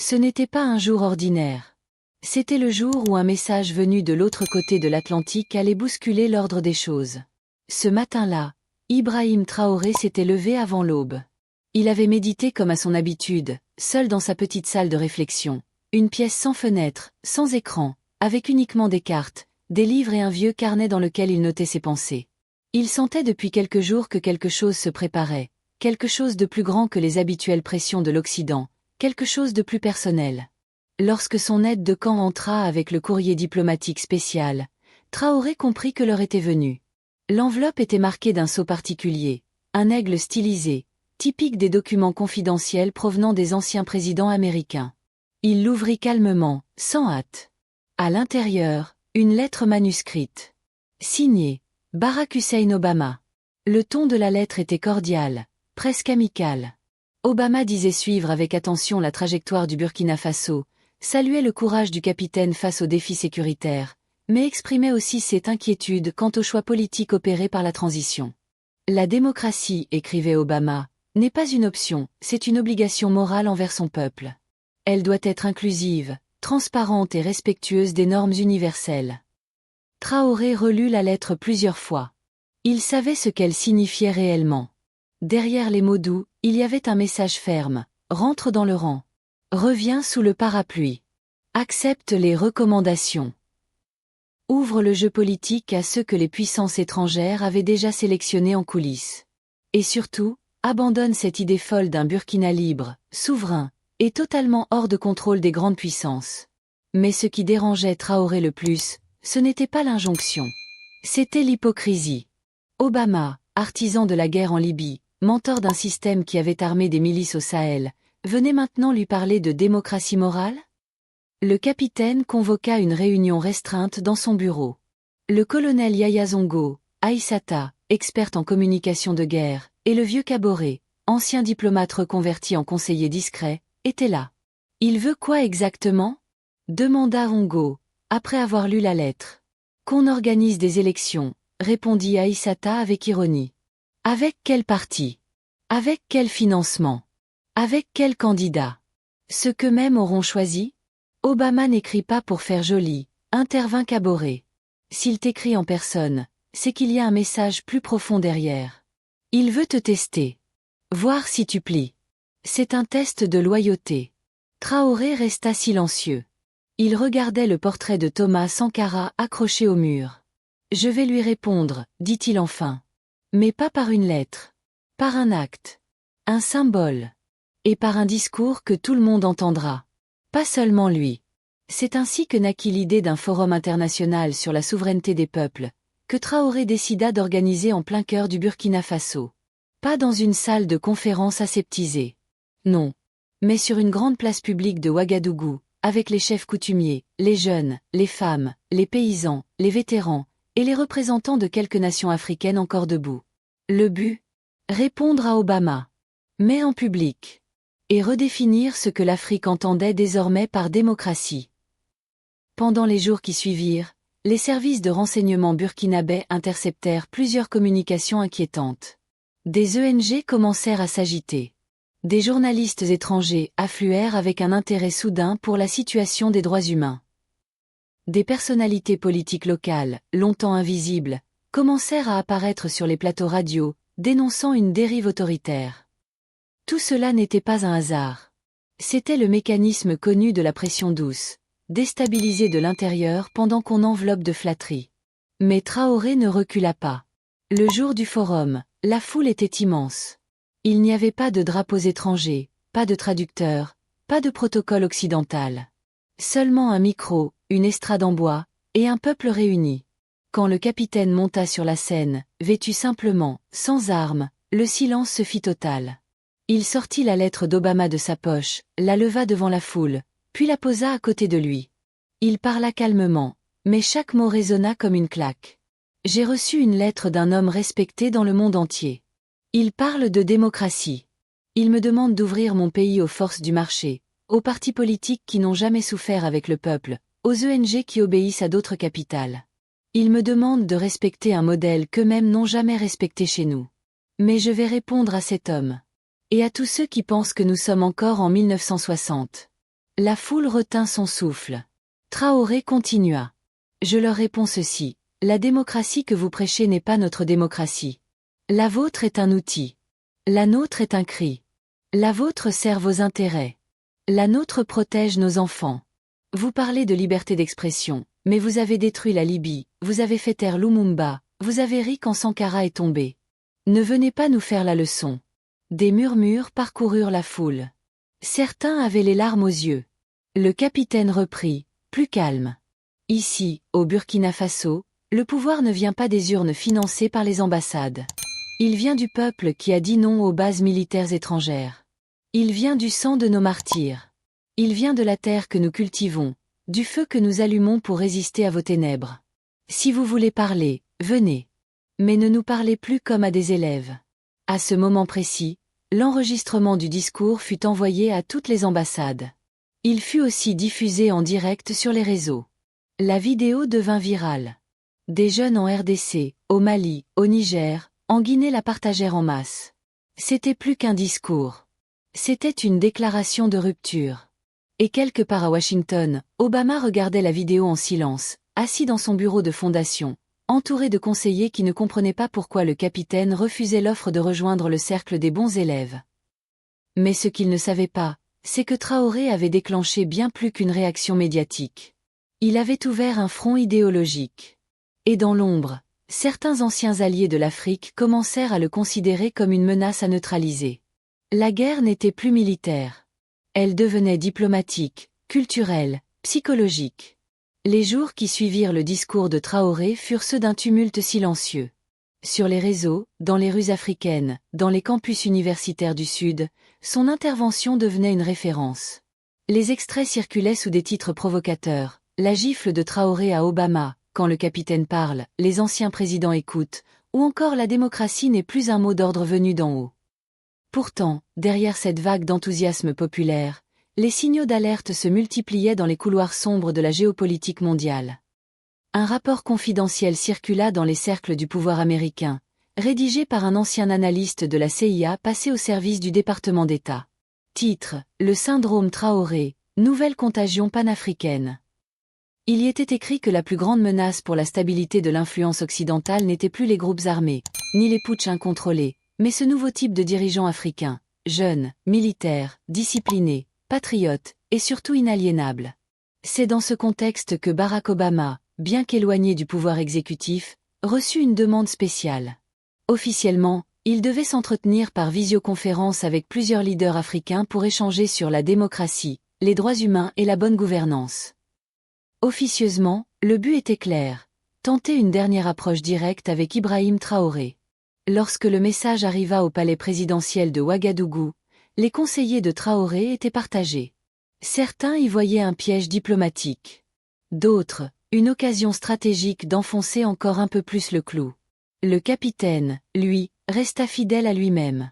Ce n'était pas un jour ordinaire. C'était le jour où un message venu de l'autre côté de l'Atlantique allait bousculer l'ordre des choses. Ce matin-là, Ibrahim Traoré s'était levé avant l'aube. Il avait médité comme à son habitude, seul dans sa petite salle de réflexion, une pièce sans fenêtre, sans écran, avec uniquement des cartes, des livres et un vieux carnet dans lequel il notait ses pensées. Il sentait depuis quelques jours que quelque chose se préparait, quelque chose de plus grand que les habituelles pressions de l'Occident, quelque chose de plus personnel. Lorsque son aide de camp entra avec le courrier diplomatique spécial, Traoré comprit que l'heure était venue. L'enveloppe était marquée d'un sceau particulier, un aigle stylisé, typique des documents confidentiels provenant des anciens présidents américains. Il l'ouvrit calmement, sans hâte. À l'intérieur, une lettre manuscrite. Signée Barack Hussein Obama. Le ton de la lettre était cordial, presque amical. Obama disait suivre avec attention la trajectoire du Burkina Faso, saluait le courage du capitaine face aux défis sécuritaires, mais exprimait aussi ses inquiétudes quant aux choix politiques opérés par la transition. La démocratie, écrivait Obama, n'est pas une option, c'est une obligation morale envers son peuple. Elle doit être inclusive, transparente et respectueuse des normes universelles. Traoré relut la lettre plusieurs fois. Il savait ce qu'elle signifiait réellement. Derrière les mots doux, il y avait un message ferme. Rentre dans le rang. Reviens sous le parapluie. Accepte les recommandations. Ouvre le jeu politique à ceux que les puissances étrangères avaient déjà sélectionnés en coulisses. Et surtout, abandonne cette idée folle d'un Burkina libre, souverain, et totalement hors de contrôle des grandes puissances. Mais ce qui dérangeait Traoré le plus, ce n'était pas l'injonction. C'était l'hypocrisie. Obama, artisan de la guerre en Libye, mentor d'un système qui avait armé des milices au Sahel, venait maintenant lui parler de démocratie morale? Le capitaine convoqua une réunion restreinte dans son bureau. Le colonel Yaya Zongo, Aïssata, experte en communication de guerre, et le vieux Kaboré, ancien diplomate reconverti en conseiller discret, étaient là. « Il veut quoi exactement ?» demanda Zongo, après avoir lu la lettre. « Qu'on organise des élections, » répondit Aïssata avec ironie. « Avec quel parti? Avec quel financement? Avec quel candidat? Ceux qu'eux-mêmes auront choisi? Obama n'écrit pas pour faire joli, intervint Kaboré. S'il t'écrit en personne, c'est qu'il y a un message plus profond derrière. Il veut te tester. Voir si tu plies. C'est un test de loyauté. Traoré resta silencieux. Il regardait le portrait de Thomas Sankara accroché au mur. Je vais lui répondre, dit-il enfin. Mais pas par une lettre. Par un acte. Un symbole. Et par un discours que tout le monde entendra. Pas seulement lui. C'est ainsi que naquit l'idée d'un forum international sur la souveraineté des peuples, que Traoré décida d'organiser en plein cœur du Burkina Faso. Pas dans une salle de conférence aseptisée. Non. Mais sur une grande place publique de Ouagadougou, avec les chefs coutumiers, les jeunes, les femmes, les paysans, les vétérans, et les représentants de quelques nations africaines encore debout. Le but? Répondre à Obama. Mais en public. Et redéfinir ce que l'Afrique entendait désormais par démocratie. Pendant les jours qui suivirent, les services de renseignement burkinabais interceptèrent plusieurs communications inquiétantes. Des ONG commencèrent à s'agiter. Des journalistes étrangers affluèrent avec un intérêt soudain pour la situation des droits humains. Des personnalités politiques locales, longtemps invisibles, commencèrent à apparaître sur les plateaux radio, dénonçant une dérive autoritaire. Tout cela n'était pas un hasard. C'était le mécanisme connu de la pression douce, déstabiliser de l'intérieur pendant qu'on enveloppe de flatteries. Mais Traoré ne recula pas. Le jour du forum, la foule était immense. Il n'y avait pas de drapeaux étrangers, pas de traducteurs, pas de protocole occidental. Seulement un micro, une estrade en bois, et un peuple réuni. Quand le capitaine monta sur la scène, vêtu simplement, sans armes, le silence se fit total. Il sortit la lettre d'Obama de sa poche, la leva devant la foule, puis la posa à côté de lui. Il parla calmement, mais chaque mot résonna comme une claque. J'ai reçu une lettre d'un homme respecté dans le monde entier. Il parle de démocratie. Il me demande d'ouvrir mon pays aux forces du marché, aux partis politiques qui n'ont jamais souffert avec le peuple, aux ONG qui obéissent à d'autres capitales. Il me demande de respecter un modèle qu'eux-mêmes n'ont jamais respecté chez nous. Mais je vais répondre à cet homme. Et à tous ceux qui pensent que nous sommes encore en 1960. La foule retint son souffle. Traoré continua. Je leur réponds ceci. La démocratie que vous prêchez n'est pas notre démocratie. La vôtre est un outil. La nôtre est un cri. La vôtre sert vos intérêts. La nôtre protège nos enfants. Vous parlez de liberté d'expression, mais vous avez détruit la Libye, vous avez fait taire Lumumba, vous avez ri quand Sankara est tombé. Ne venez pas nous faire la leçon. Des murmures parcoururent la foule. Certains avaient les larmes aux yeux. Le capitaine reprit, plus calme. Ici, au Burkina Faso, le pouvoir ne vient pas des urnes financées par les ambassades. Il vient du peuple qui a dit non aux bases militaires étrangères. Il vient du sang de nos martyrs. Il vient de la terre que nous cultivons, du feu que nous allumons pour résister à vos ténèbres. Si vous voulez parler, venez. Mais ne nous parlez plus comme à des élèves. À ce moment précis, l'enregistrement du discours fut envoyé à toutes les ambassades. Il fut aussi diffusé en direct sur les réseaux. La vidéo devint virale. Des jeunes en RDC, au Mali, au Niger, en Guinée la partagèrent en masse. C'était plus qu'un discours. C'était une déclaration de rupture. Et quelque part à Washington, Obama regardait la vidéo en silence, assis dans son bureau de fondation, entouré de conseillers qui ne comprenaient pas pourquoi le capitaine refusait l'offre de rejoindre le cercle des bons élèves. Mais ce qu'il ne savait pas, c'est que Traoré avait déclenché bien plus qu'une réaction médiatique. Il avait ouvert un front idéologique. Et dans l'ombre, certains anciens alliés de l'Afrique commencèrent à le considérer comme une menace à neutraliser. La guerre n'était plus militaire. Elle devenait diplomatique, culturelle, psychologique. Les jours qui suivirent le discours de Traoré furent ceux d'un tumulte silencieux. Sur les réseaux, dans les rues africaines, dans les campus universitaires du Sud, son intervention devenait une référence. Les extraits circulaient sous des titres provocateurs. La gifle de Traoré à Obama, quand le capitaine parle, les anciens présidents écoutent, ou encore la démocratie n'est plus un mot d'ordre venu d'en haut. Pourtant, derrière cette vague d'enthousiasme populaire, les signaux d'alerte se multipliaient dans les couloirs sombres de la géopolitique mondiale. Un rapport confidentiel circula dans les cercles du pouvoir américain, rédigé par un ancien analyste de la CIA passé au service du département d'État. Titre: Le syndrome Traoré, nouvelle contagion panafricaine. Il y était écrit que la plus grande menace pour la stabilité de l'influence occidentale n'était plus les groupes armés, ni les putschs incontrôlés, mais ce nouveau type de dirigeants africains, jeunes, militaires, disciplinés, patriotes, et surtout inaliénables. C'est dans ce contexte que Barack Obama, bien qu'éloigné du pouvoir exécutif, reçut une demande spéciale. Officiellement, il devait s'entretenir par visioconférence avec plusieurs leaders africains pour échanger sur la démocratie, les droits humains et la bonne gouvernance. Officieusement, le but était clair, tenter une dernière approche directe avec Ibrahim Traoré. Lorsque le message arriva au palais présidentiel de Ouagadougou, les conseillers de Traoré étaient partagés. Certains y voyaient un piège diplomatique. D'autres, une occasion stratégique d'enfoncer encore un peu plus le clou. Le capitaine, lui, resta fidèle à lui-même.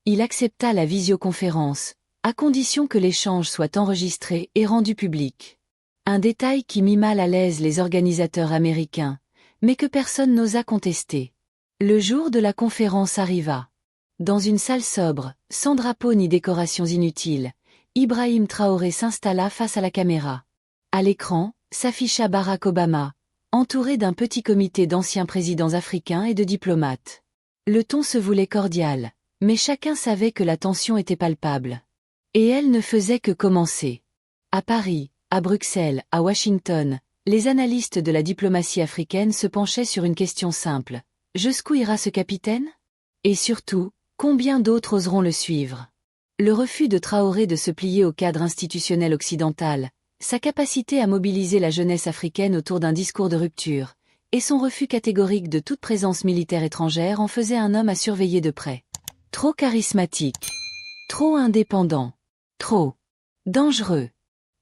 Il accepta la visioconférence, à condition que l'échange soit enregistré et rendu public. Un détail qui mit mal à l'aise les organisateurs américains, mais que personne n'osa contester. Le jour de la conférence arriva. Dans une salle sobre, sans drapeau ni décorations inutiles, Ibrahim Traoré s'installa face à la caméra. À l'écran, s'afficha Barack Obama, entouré d'un petit comité d'anciens présidents africains et de diplomates. Le ton se voulait cordial, mais chacun savait que la tension était palpable. Et elle ne faisait que commencer. À Paris, à Bruxelles, à Washington, les analystes de la diplomatie africaine se penchaient sur une question simple. Jusqu'où ira ce capitaine? Et surtout, combien d'autres oseront le suivre? Le refus de Traoré de se plier au cadre institutionnel occidental, sa capacité à mobiliser la jeunesse africaine autour d'un discours de rupture, et son refus catégorique de toute présence militaire étrangère en faisaient un homme à surveiller de près. Trop charismatique. Trop indépendant. Trop dangereux.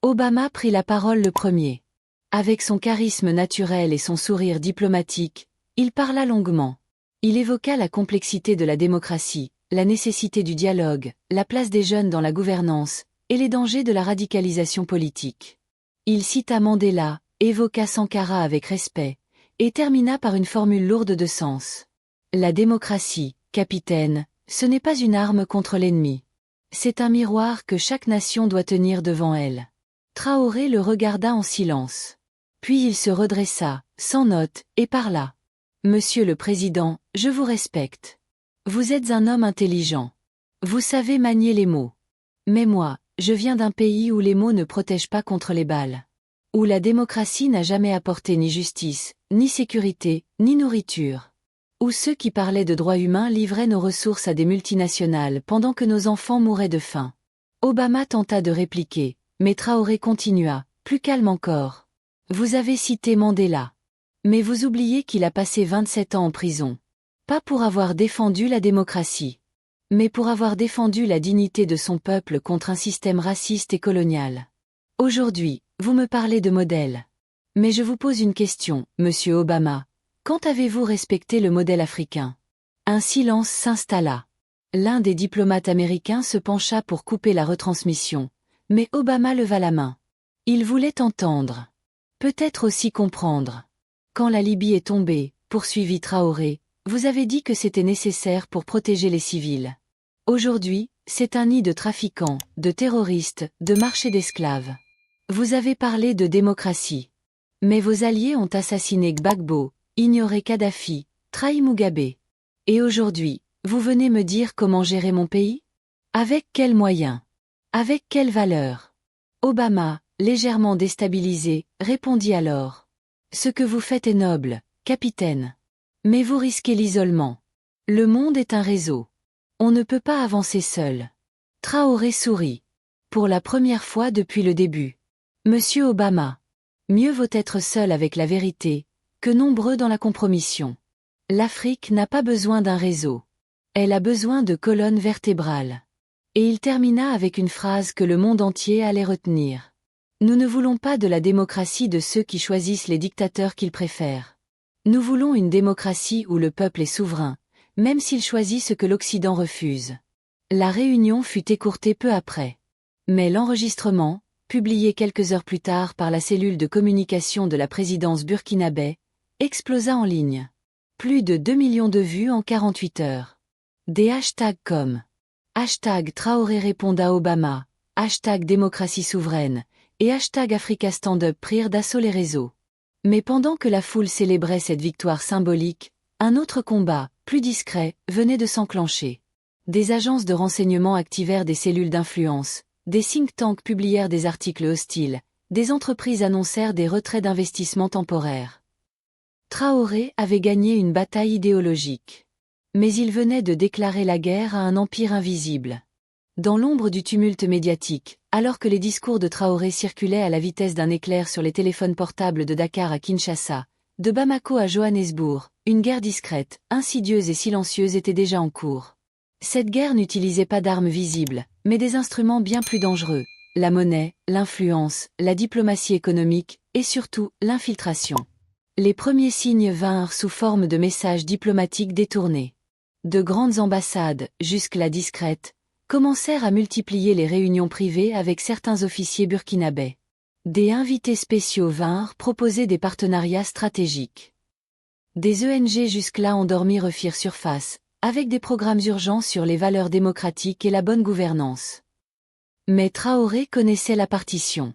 Obama prit la parole le premier. Avec son charisme naturel et son sourire diplomatique, il parla longuement. Il évoqua la complexité de la démocratie, la nécessité du dialogue, la place des jeunes dans la gouvernance, et les dangers de la radicalisation politique. Il cita Mandela, évoqua Sankara avec respect, et termina par une formule lourde de sens. La démocratie, capitaine, ce n'est pas une arme contre l'ennemi. C'est un miroir que chaque nation doit tenir devant elle. Traoré le regarda en silence. Puis il se redressa, sans note, et parla. Monsieur le Président, je vous respecte. Vous êtes un homme intelligent. Vous savez manier les mots. Mais moi, je viens d'un pays où les mots ne protègent pas contre les balles. Où la démocratie n'a jamais apporté ni justice, ni sécurité, ni nourriture. Où ceux qui parlaient de droits humains livraient nos ressources à des multinationales pendant que nos enfants mouraient de faim. Obama tenta de répliquer, mais Traoré continua, plus calme encore. Vous avez cité Mandela. Mais vous oubliez qu'il a passé 27 ans en prison. Pas pour avoir défendu la démocratie, mais pour avoir défendu la dignité de son peuple contre un système raciste et colonial. Aujourd'hui, vous me parlez de modèle. Mais je vous pose une question, monsieur Obama. Quand avez-vous respecté le modèle africain? Un silence s'installa. L'un des diplomates américains se pencha pour couper la retransmission, mais Obama leva la main. Il voulait entendre. Peut-être aussi comprendre. Quand la Libye est tombée, poursuivit Traoré, vous avez dit que c'était nécessaire pour protéger les civils. Aujourd'hui, c'est un nid de trafiquants, de terroristes, de marchés d'esclaves. Vous avez parlé de démocratie. Mais vos alliés ont assassiné Gbagbo, ignoré Kadhafi, trahi Mugabe. Et aujourd'hui, vous venez me dire comment gérer mon pays? Avec quels moyens? Avec quelles valeurs? Obama, légèrement déstabilisé, répondit alors. Ce que vous faites est noble, capitaine. Mais vous risquez l'isolement. Le monde est un réseau. On ne peut pas avancer seul. Traoré sourit. Pour la première fois depuis le début. Monsieur Obama. Mieux vaut être seul avec la vérité, que nombreux dans la compromission. L'Afrique n'a pas besoin d'un réseau. Elle a besoin de colonnes vertébrales. Et il termina avec une phrase que le monde entier allait retenir. Nous ne voulons pas de la démocratie de ceux qui choisissent les dictateurs qu'ils préfèrent. Nous voulons une démocratie où le peuple est souverain, même s'il choisit ce que l'Occident refuse. La réunion fut écourtée peu après. Mais l'enregistrement, publié quelques heures plus tard par la cellule de communication de la présidence burkinabé, explosa en ligne. Plus de 2 millions de vues en 48 heures. Des hashtags comme #Traoré répond à Obama, #démocratie souveraine, et #Africa Stand Up prirent d'assaut les réseaux. Mais pendant que la foule célébrait cette victoire symbolique, un autre combat, plus discret, venait de s'enclencher. Des agences de renseignement activèrent des cellules d'influence, des think tanks publièrent des articles hostiles, des entreprises annoncèrent des retraits d'investissement temporaires. Traoré avait gagné une bataille idéologique. Mais il venait de déclarer la guerre à un empire invisible. Dans l'ombre du tumulte médiatique, alors que les discours de Traoré circulaient à la vitesse d'un éclair sur les téléphones portables de Dakar à Kinshasa, de Bamako à Johannesburg, une guerre discrète, insidieuse et silencieuse était déjà en cours. Cette guerre n'utilisait pas d'armes visibles, mais des instruments bien plus dangereux, la monnaie, l'influence, la diplomatie économique, et surtout, l'infiltration. Les premiers signes vinrent sous forme de messages diplomatiques détournés. De grandes ambassades, jusque-là discrètes, commencèrent à multiplier les réunions privées avec certains officiers burkinabés. Des invités spéciaux vinrent proposer des partenariats stratégiques. Des ONG jusque-là endormis refirent surface, avec des programmes urgents sur les valeurs démocratiques et la bonne gouvernance. Mais Traoré connaissait la partition.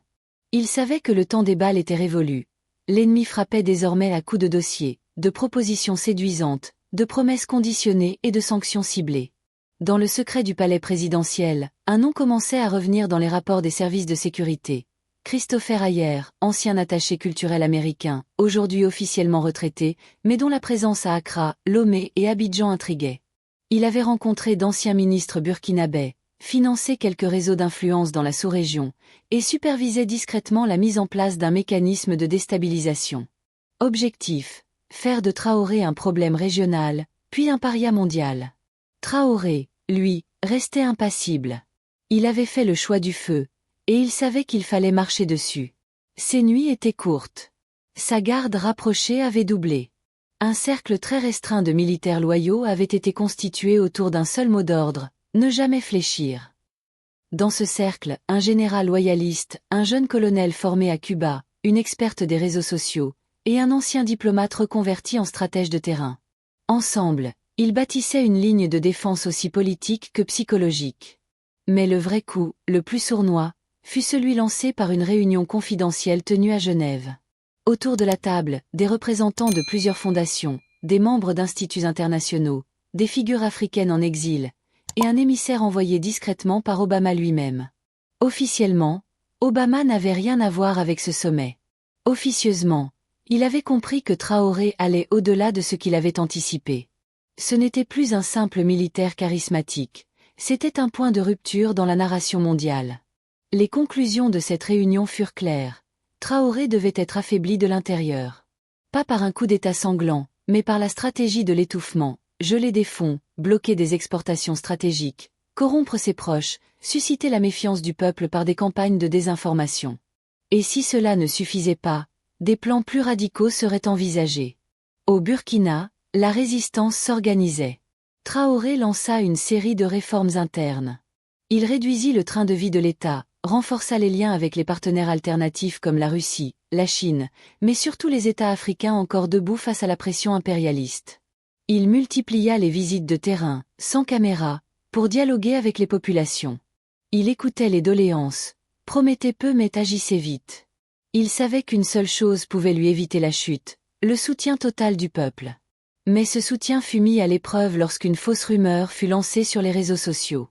Il savait que le temps des balles était révolu. L'ennemi frappait désormais à coups de dossiers, de propositions séduisantes, de promesses conditionnées et de sanctions ciblées. Dans le secret du palais présidentiel, un nom commençait à revenir dans les rapports des services de sécurité. Christopher Ayer, ancien attaché culturel américain, aujourd'hui officiellement retraité, mais dont la présence à Accra, Lomé et Abidjan intriguait. Il avait rencontré d'anciens ministres burkinabés, financé quelques réseaux d'influence dans la sous-région, et supervisait discrètement la mise en place d'un mécanisme de déstabilisation. Objectif: faire de Traoré un problème régional, puis un paria mondial. Traoré, lui, restait impassible. Il avait fait le choix du feu, et il savait qu'il fallait marcher dessus. Ses nuits étaient courtes. Sa garde rapprochée avait doublé. Un cercle très restreint de militaires loyaux avait été constitué autour d'un seul mot d'ordre: ne jamais fléchir. Dans ce cercle, un général loyaliste, un jeune colonel formé à Cuba, une experte des réseaux sociaux, et un ancien diplomate reconverti en stratège de terrain. Ensemble, ils bâtissaient une ligne de défense aussi politique que psychologique. Mais le vrai coup, le plus sournois, fut celui lancé par une réunion confidentielle tenue à Genève. Autour de la table, des représentants de plusieurs fondations, des membres d'instituts internationaux, des figures africaines en exil, et un émissaire envoyé discrètement par Obama lui-même. Officiellement, Obama n'avait rien à voir avec ce sommet. Officieusement, il avait compris que Traoré allait au-delà de ce qu'il avait anticipé. Ce n'était plus un simple militaire charismatique, c'était un point de rupture dans la narration mondiale. Les conclusions de cette réunion furent claires. Traoré devait être affaibli de l'intérieur. Pas par un coup d'État sanglant, mais par la stratégie de l'étouffement, geler des fonds, bloquer des exportations stratégiques, corrompre ses proches, susciter la méfiance du peuple par des campagnes de désinformation. Et si cela ne suffisait pas, des plans plus radicaux seraient envisagés. Au Burkina, la résistance s'organisait. Traoré lança une série de réformes internes. Il réduisit le train de vie de l'État, renforça les liens avec les partenaires alternatifs comme la Russie, la Chine, mais surtout les États africains encore debout face à la pression impérialiste. Il multiplia les visites de terrain, sans caméra, pour dialoguer avec les populations. Il écoutait les doléances, promettait peu mais agissait vite. Il savait qu'une seule chose pouvait lui éviter la chute, le soutien total du peuple. Mais ce soutien fut mis à l'épreuve lorsqu'une fausse rumeur fut lancée sur les réseaux sociaux.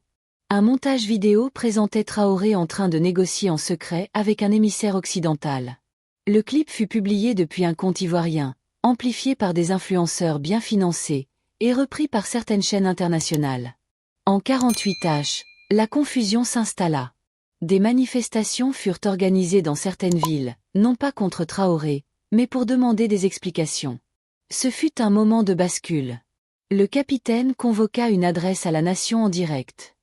Un montage vidéo présentait Traoré en train de négocier en secret avec un émissaire occidental. Le clip fut publié depuis un compte ivoirien, amplifié par des influenceurs bien financés, et repris par certaines chaînes internationales. En 48h, la confusion s'installa. Des manifestations furent organisées dans certaines villes, non pas contre Traoré, mais pour demander des explications. Ce fut un moment de bascule. Le capitaine convoqua une adresse à la nation en direct.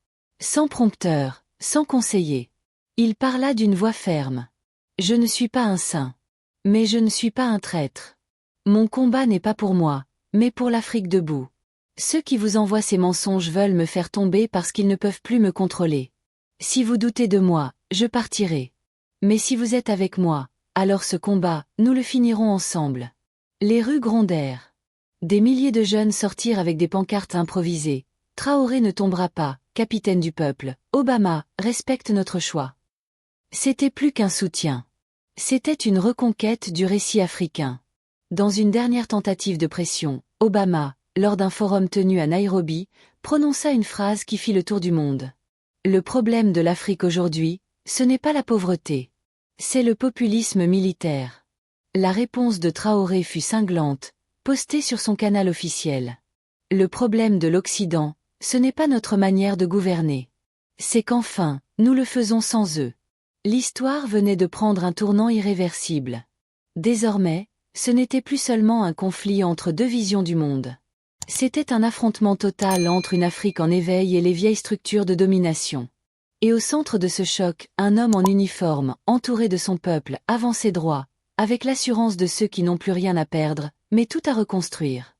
Sans prompteur, sans conseiller. Il parla d'une voix ferme. « Je ne suis pas un saint. Mais je ne suis pas un traître. Mon combat n'est pas pour moi, mais pour l'Afrique debout. Ceux qui vous envoient ces mensonges veulent me faire tomber parce qu'ils ne peuvent plus me contrôler. Si vous doutez de moi, je partirai. Mais si vous êtes avec moi, alors ce combat, nous le finirons ensemble. » Les rues grondèrent. Des milliers de jeunes sortirent avec des pancartes improvisées. « Traoré ne tombera pas, capitaine du peuple. Obama, respecte notre choix. » C'était plus qu'un soutien. C'était une reconquête du récit africain. Dans une dernière tentative de pression, Obama, lors d'un forum tenu à Nairobi, prononça une phrase qui fit le tour du monde. Le problème de l'Afrique aujourd'hui, ce n'est pas la pauvreté. C'est le populisme militaire. La réponse de Traoré fut cinglante, postée sur son canal officiel. Le problème de l'Occident, ce n'est pas notre manière de gouverner. C'est qu'enfin, nous le faisons sans eux. L'histoire venait de prendre un tournant irréversible. Désormais, ce n'était plus seulement un conflit entre deux visions du monde. C'était un affrontement total entre une Afrique en éveil et les vieilles structures de domination. Et au centre de ce choc, un homme en uniforme, entouré de son peuple, avançait droit, avec l'assurance de ceux qui n'ont plus rien à perdre, mais tout à reconstruire.